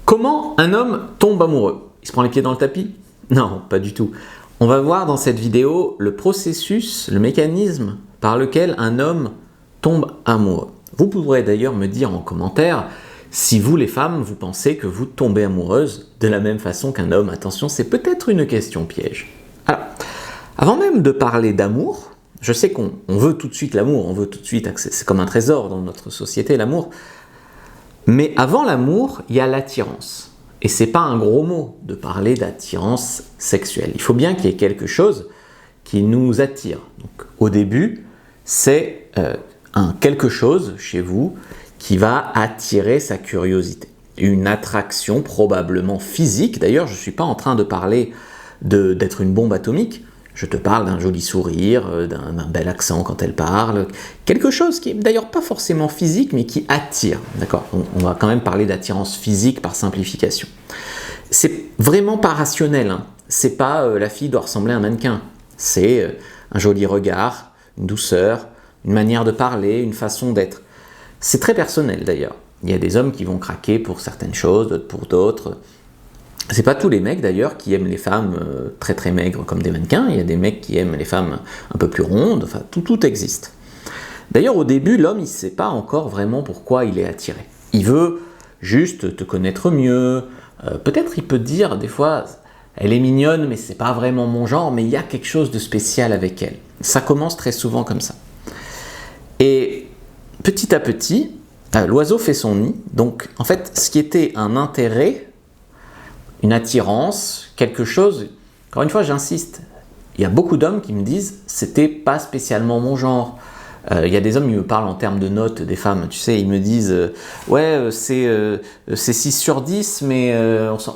Comment un homme tombe amoureux? Il se prend les pieds dans le tapis? Non, pas du tout. On va voir dans cette vidéo le processus, le mécanisme par lequel un homme tombe amoureux. Vous pourrez d'ailleurs me dire en commentaire si vous les femmes, vous pensez que vous tombez amoureuse de la même façon qu'un homme. Attention, c'est peut-être une question piège. Alors, avant même de parler d'amour, je sais qu'on veut tout de suite l'amour, on veut tout de suite, c'est comme un trésor dans notre société, l'amour. Mais avant l'amour, il y a l'attirance. Et c'est pas un gros mot de parler d'attirance sexuelle. Il faut bien qu'il y ait quelque chose qui nous attire. Donc, au début, c'est quelque chose chez vous qui va attirer sa curiosité. Une attraction probablement physique. D'ailleurs, je ne suis pas en train de parler d'être une bombe atomique. Je te parle d'un joli sourire, d'un bel accent quand elle parle. Quelque chose qui est d'ailleurs pas forcément physique, mais qui attire. D'accord ? On va quand même parler d'attirance physique par simplification. C'est vraiment pas rationnel. Hein. C'est pas la fille doit ressembler à un mannequin. C'est un joli regard, une douceur, une manière de parler, une façon d'être. C'est très personnel d'ailleurs. Il y a des hommes qui vont craquer pour certaines choses, d'autres pour d'autres. C'est pas tous les mecs d'ailleurs qui aiment les femmes très très maigres comme des mannequins. Il y a des mecs qui aiment les femmes un peu plus rondes. Enfin, tout existe. D'ailleurs, au début, l'homme, il ne sait pas encore vraiment pourquoi il est attiré. Il veut juste te connaître mieux. Peut-être il peut te dire des fois, elle est mignonne, mais c'est pas vraiment mon genre. Mais il y a quelque chose de spécial avec elle. Ça commence très souvent comme ça. Et petit à petit, l'oiseau fait son nid. Donc, en fait, ce qui était un intérêt, une attirance, quelque chose, encore une fois, j'insiste, il y a beaucoup d'hommes qui me disent « c'était pas spécialement mon genre ». Il y a des hommes qui me parlent en termes de notes des femmes, tu sais, ils me disent « ouais, c'est 6 sur 10, mais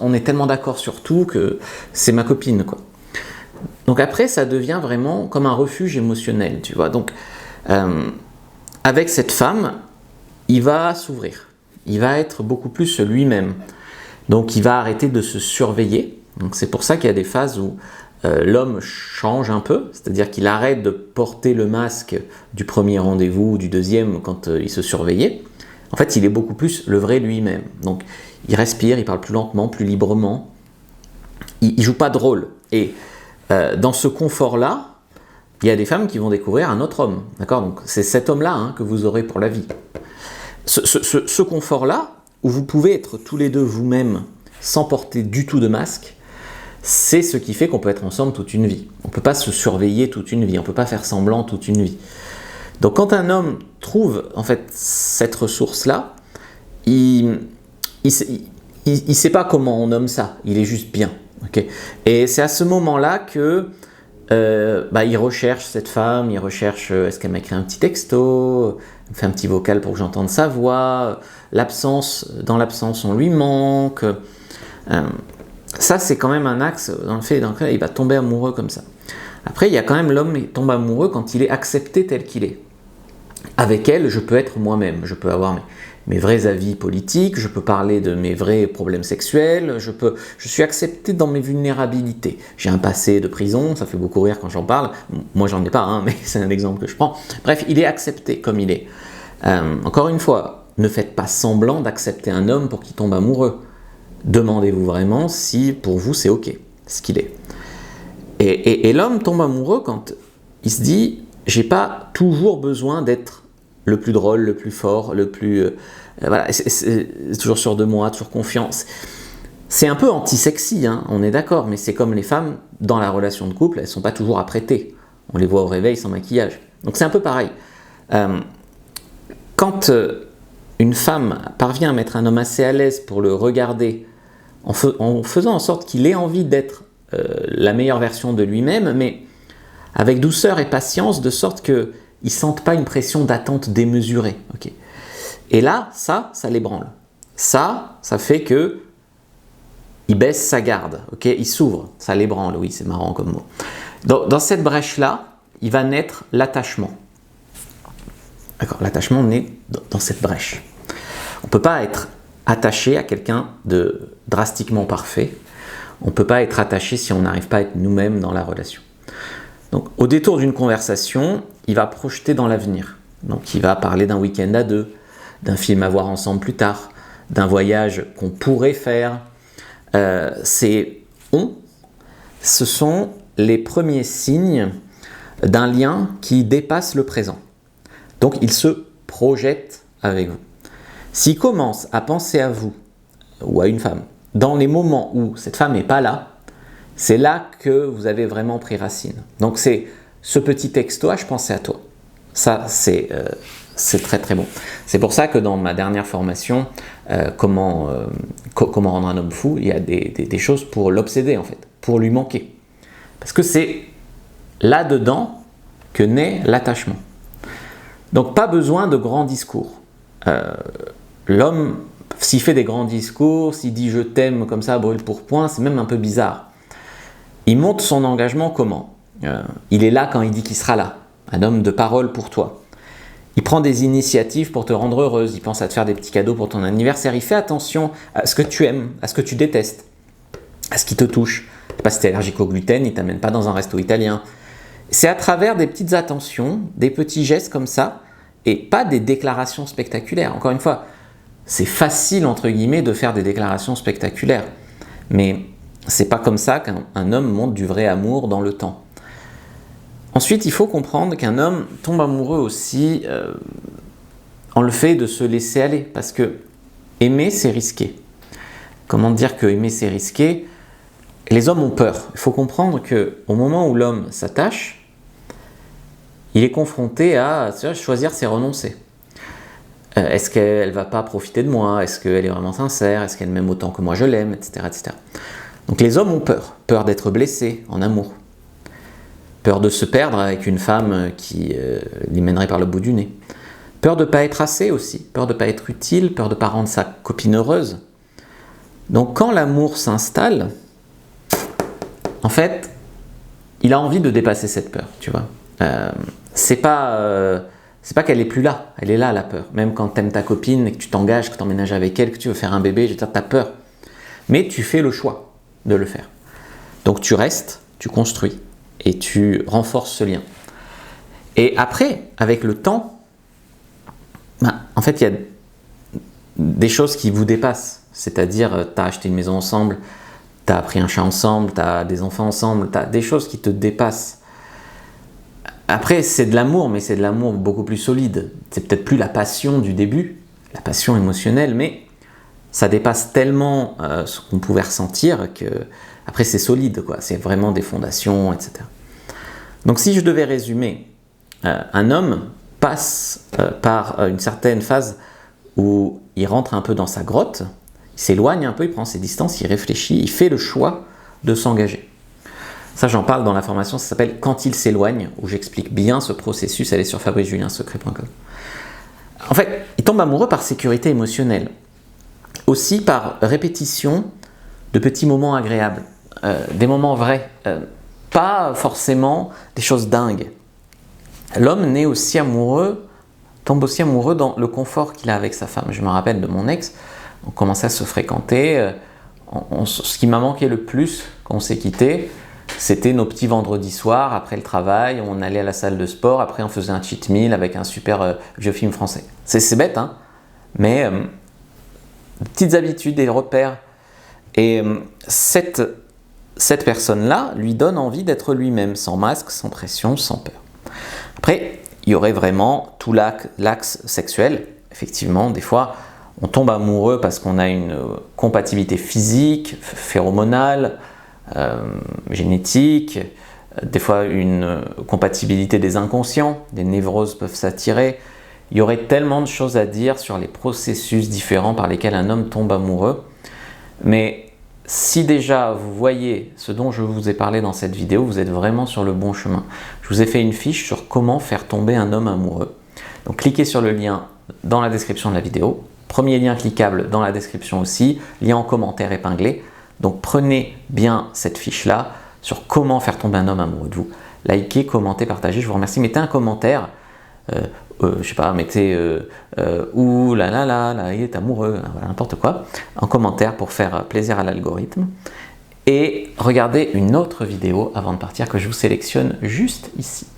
on est tellement d'accord sur tout que c'est ma copine, quoi ». Donc après, ça devient vraiment comme un refuge émotionnel, tu vois. Donc, avec cette femme, il va s'ouvrir, il va être beaucoup plus lui-même. Donc il va arrêter de se surveiller. Donc c'est pour ça qu'il y a des phases où l'homme change un peu, c'est-à-dire qu'il arrête de porter le masque du premier rendez-vous ou du deuxième quand il se surveillait. En fait, il est beaucoup plus le vrai lui-même. Donc il respire, il parle plus lentement, plus librement. Il joue pas de rôle. Et dans ce confort-là, il y a des femmes qui vont découvrir un autre homme. D'accord ? Donc c'est cet homme-là que vous aurez pour la vie. Ce confort-là, où vous pouvez être tous les deux vous-même sans porter du tout de masque, c'est ce qui fait qu'on peut être ensemble toute une vie. On ne peut pas se surveiller toute une vie, on ne peut pas faire semblant toute une vie. Donc quand un homme trouve en fait cette ressource-là, il sait pas comment on nomme ça, il est juste bien. Okay. Et c'est à ce moment-là que il recherche cette femme, il recherche est-ce qu'elle m'a écrit un petit texto, elle me fait un petit vocal pour que j'entende sa voix, dans l'absence on lui manque. Ça c'est quand même un axe dans lequel il va tomber amoureux comme ça. Après il y a quand même l'homme qui tombe amoureux quand il est accepté tel qu'il est. Avec elle je peux être moi-même, je peux avoir mes vrais avis politiques, je peux parler de mes vrais problèmes sexuels, je suis accepté dans mes vulnérabilités. J'ai un passé de prison, ça fait beaucoup rire quand j'en parle. Moi j'en ai pas, mais c'est un exemple que je prends. Bref, il est accepté comme il est. Encore une fois, ne faites pas semblant d'accepter un homme pour qu'il tombe amoureux. Demandez-vous vraiment si pour vous c'est ok, ce qu'il est. Et l'homme tombe amoureux quand il se dit j'ai pas toujours besoin d'être le plus drôle, le plus fort, le plus... voilà, c'est toujours sûr de moi, toujours confiance. C'est un peu anti-sexy, on est d'accord, mais c'est comme les femmes, dans la relation de couple, elles ne sont pas toujours apprêtées. On les voit au réveil sans maquillage. Donc c'est un peu pareil. Quand une femme parvient à mettre un homme assez à l'aise pour le regarder, en faisant en sorte qu'il ait envie d'être la meilleure version de lui-même, mais avec douceur et patience, de sorte que ils ne sentent pas une pression d'attente démesurée. Okay. Et là, ça l'ébranle. Ça fait que il baisse sa garde, okay, il s'ouvre, ça l'ébranle, oui, c'est marrant comme mot. Dans cette brèche-là, il va naître l'attachement. D'accord, l'attachement naît dans cette brèche. On ne peut pas être attaché à quelqu'un de drastiquement parfait. On ne peut pas être attaché si on n'arrive pas à être nous-mêmes dans la relation. Donc, au détour d'une conversation, il va projeter dans l'avenir. Donc, il va parler d'un week-end à deux, d'un film à voir ensemble plus tard, d'un voyage qu'on pourrait faire. Ces « on », ce sont les premiers signes d'un lien qui dépasse le présent. Donc il se projette avec vous. S'il commence à penser à vous ou à une femme dans les moments où cette femme n'est pas là, c'est là que vous avez vraiment pris racine. Donc c'est ce petit texto, je pensais à toi. Ça, c'est très très bon. C'est pour ça que dans ma dernière formation, comment rendre un homme fou, il y a des choses pour l'obséder en fait, pour lui manquer. Parce que c'est là-dedans que naît l'attachement. Donc pas besoin de grands discours. L'homme, s'il fait des grands discours, s'il dit « je t'aime » comme ça, brûle pour point, c'est même un peu bizarre. Il montre son engagement comment? Il est là quand il dit qu'il sera là, un homme de parole pour toi. Il prend des initiatives pour te rendre heureuse, il pense à te faire des petits cadeaux pour ton anniversaire, il fait attention à ce que tu aimes, à ce que tu détestes, à ce qui te touche. Je sais pas si tu es allergique au gluten, il ne t'amène pas dans un resto italien. C'est à travers des petites attentions, des petits gestes comme ça, et pas des déclarations spectaculaires. Encore une fois, c'est facile entre guillemets de faire des déclarations spectaculaires, mais c'est pas comme ça qu'un homme montre du vrai amour dans le temps. Ensuite, il faut comprendre qu'un homme tombe amoureux aussi en le fait de se laisser aller, parce que aimer, c'est risqué. Comment dire que aimer, c'est risqué? Les hommes ont peur. Il faut comprendre qu'au moment où l'homme s'attache, il est confronté à choisir, c'est renoncer. Est-ce qu'elle ne va pas profiter de moi? Est-ce qu'elle est vraiment sincère? Est-ce qu'elle m'aime autant que moi je l'aime? Etc., etc. Donc les hommes ont peur. Peur d'être blessés en amour. Peur de se perdre avec une femme qui les mènerait par le bout du nez. Peur de ne pas être assez aussi. Peur de ne pas être utile. Peur de ne pas rendre sa copine heureuse. Donc quand l'amour s'installe, en fait, il a envie de dépasser cette peur, tu vois. C'est pas qu'elle est plus là, elle est là la peur. Même quand tu aimes ta copine et que tu t'engages, que tu emménages avec elle, que tu veux faire un bébé, je veux dire, tu as peur. Mais tu fais le choix de le faire. Donc tu restes, tu construis et tu renforces ce lien. Et après, avec le temps, en fait, il y a des choses qui vous dépassent. C'est-à-dire, tu as acheté une maison ensemble, tu as pris un chat ensemble, tu as des enfants ensemble, tu as des choses qui te dépassent. Après, c'est de l'amour, mais c'est de l'amour beaucoup plus solide. C'est peut-être plus la passion du début, la passion émotionnelle, mais ça dépasse tellement ce qu'on pouvait ressentir que après c'est solide, quoi. C'est vraiment des fondations, etc. Donc si je devais résumer, un homme passe par une certaine phase où il rentre un peu dans sa grotte, il s'éloigne un peu, il prend ses distances, il réfléchit, il fait le choix de s'engager. Ça, j'en parle dans la formation, ça s'appelle « Quand il s'éloigne », où j'explique bien ce processus, elle est sur fabricejuliensecret.com. En fait, il tombe amoureux par sécurité émotionnelle, aussi par répétition de petits moments agréables, des moments vrais, pas forcément des choses dingues. L'homme naît aussi amoureux, tombe aussi amoureux dans le confort qu'il a avec sa femme. Je me rappelle de mon ex, on commençait à se fréquenter, ce qui m'a manqué le plus quand on s'est quitté, c'était nos petits vendredis soirs, après le travail, on allait à la salle de sport, après on faisait un cheat meal avec un super vieux film français. C'est bête, hein, mais des petites habitudes, des repères. Et cette personne-là lui donne envie d'être lui-même, sans masque, sans pression, sans peur. Après, il y aurait vraiment tout l'axe sexuel. Effectivement, des fois, on tombe amoureux parce qu'on a une compatibilité physique, phéromonale, génétique, des fois une compatibilité des inconscients, des névroses peuvent s'attirer. Il y aurait tellement de choses à dire sur les processus différents par lesquels un homme tombe amoureux. Mais si déjà vous voyez ce dont je vous ai parlé dans cette vidéo, vous êtes vraiment sur le bon chemin. Je vous ai fait une fiche sur comment faire tomber un homme amoureux. Donc cliquez sur le lien dans la description de la vidéo. Premier lien cliquable dans la description aussi, lien en commentaire épinglé. Donc prenez bien cette fiche-là sur comment faire tomber un homme amoureux de vous. Likez, commentez, partagez, je vous remercie. Mettez un commentaire, je sais pas, mettez ouh là là là, là il est amoureux, voilà, n'importe quoi, en commentaire pour faire plaisir à l'algorithme. Et regardez une autre vidéo avant de partir que je vous sélectionne juste ici.